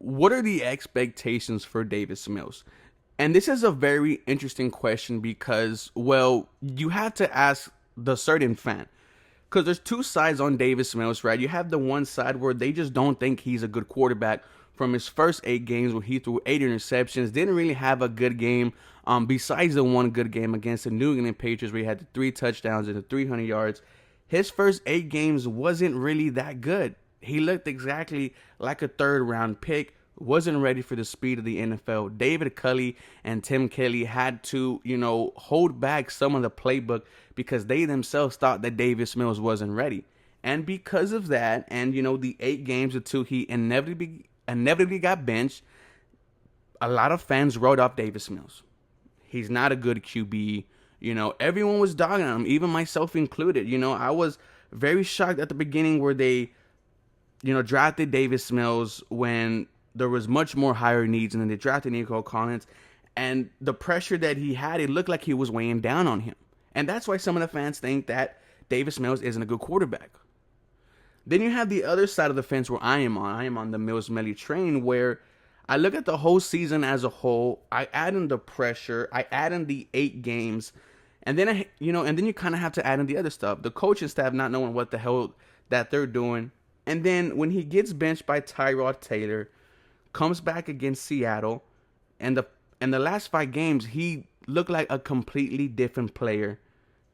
what are the expectations for Davis Mills? And this is a very interesting question because, well, you have to ask the certain fan. Because there's two sides on Davis Mills, right? You have the one side where they just don't think he's a good quarterback from his first 8 games where he threw 8 interceptions, didn't really have a good game. Besides the one good game against the New England Patriots where he had the 3 touchdowns and the 300 yards, his first 8 games wasn't really that good. He looked exactly like a third-round pick, wasn't ready for the speed of the NFL. David Culley and Tim Kelly had to, hold back some of the playbook because they themselves thought that Davis Mills wasn't ready. And because of that, and, the 8 games until he inevitably got benched, a lot of fans wrote off Davis Mills. He's not a good QB. Everyone was dogging on him, even myself included. I was very shocked at the beginning where they, drafted Davis Mills when there was much more higher needs, and then they drafted Nico Collins. And the pressure that he had, it looked like he was weighing down on him. And that's why some of the fans think that Davis Mills isn't a good quarterback. Then you have the other side of the fence where I am on. I am on the Mills Melly train, where I look at the whole season as a whole. I add in the pressure. I add in the 8 games. And then, and then you kind of have to add in the other stuff. The coaching staff not knowing what the hell that they're doing. And then when he gets benched by Tyrod Taylor, comes back against Seattle, and the last 5 games, he looked like a completely different player.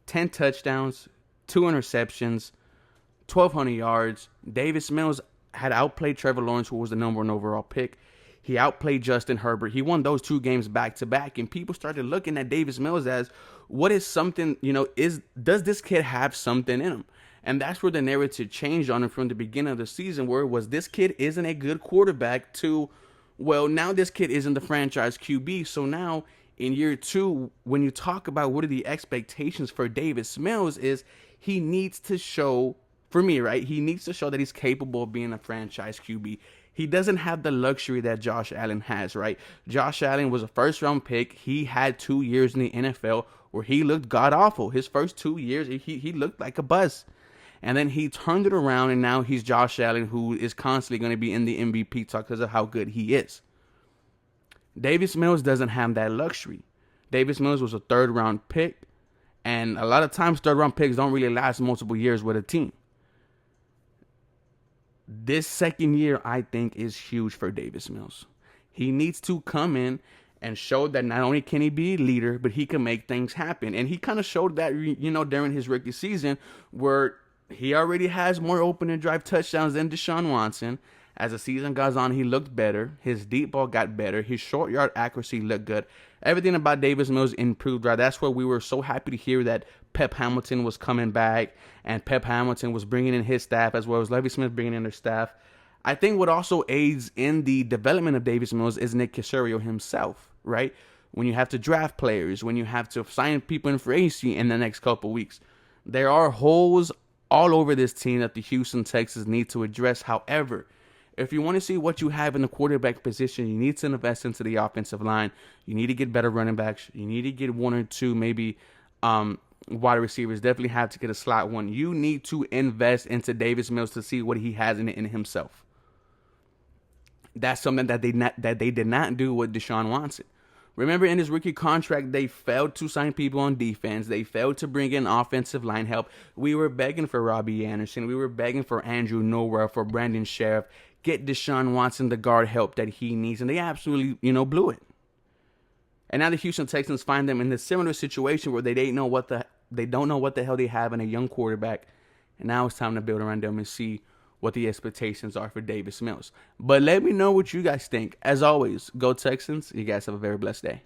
10 touchdowns, 2 interceptions, 1,200 yards. Davis Mills had outplayed Trevor Lawrence, who was the #1 overall pick. He outplayed Justin Herbert. He won those 2 games back to back, and people started looking at Davis Mills as, what is something, does this kid have something in him? And that's where the narrative changed on him from the beginning of the season, where it was, this kid isn't a good quarterback, to, well, now this kid isn't the franchise QB. So now in year 2, when you talk about what are the expectations for Davis Mills, is he needs to show, for me, right? He needs to show that he's capable of being a franchise QB. He doesn't have the luxury that Josh Allen has, right? Josh Allen was a first-round pick. He had 2 years in the NFL where he looked god-awful. His first 2 years, he looked like a bust. And then he turned it around, and now he's Josh Allen, who is constantly going to be in the MVP talk because of how good he is. Davis Mills doesn't have that luxury. Davis Mills was a third-round pick, and a lot of times third-round picks don't really last multiple years with a team. This second year, I think, is huge for Davis Mills. He needs to come in and show that not only can he be a leader, but he can make things happen. And he kind of showed that, during his rookie season, where he already has more opening drive touchdowns than Deshaun Watson. As the season goes on, he looked better. His deep ball got better. His short yard accuracy looked good. Everything about Davis Mills improved, right? That's why we were so happy to hear that Pep Hamilton was coming back, and Pep Hamilton was bringing in his staff, as well as Lovie Smith bringing in their staff. I think what also aids in the development of Davis Mills is Nick Caserio himself, right? When you have to draft players, when you have to sign people in free agency in the next couple weeks, there are holes all over this team that the Houston Texans need to address. However, if you want to see what you have in the quarterback position, you need to invest into the offensive line. You need to get better running backs. You need to get 1 or 2 maybe wide receivers. Definitely have to get a slot one. You need to invest into Davis Mills to see what he has in it in himself. That's something that they did not do with Deshaun Watson. Remember, in his rookie contract, they failed to sign people on defense. They failed to bring in offensive line help. We were begging for Robbie Anderson. We were begging for Andrew Nowhere, for Brandon Sheriff. Get Deshaun Watson the guard help that he needs. And they absolutely, blew it. And now the Houston Texans find them in a similar situation where they don't know what the hell they have in a young quarterback. And now it's time to build around them and see what the expectations are for Davis Mills. But let me know what you guys think. As always, go Texans. You guys have a very blessed day.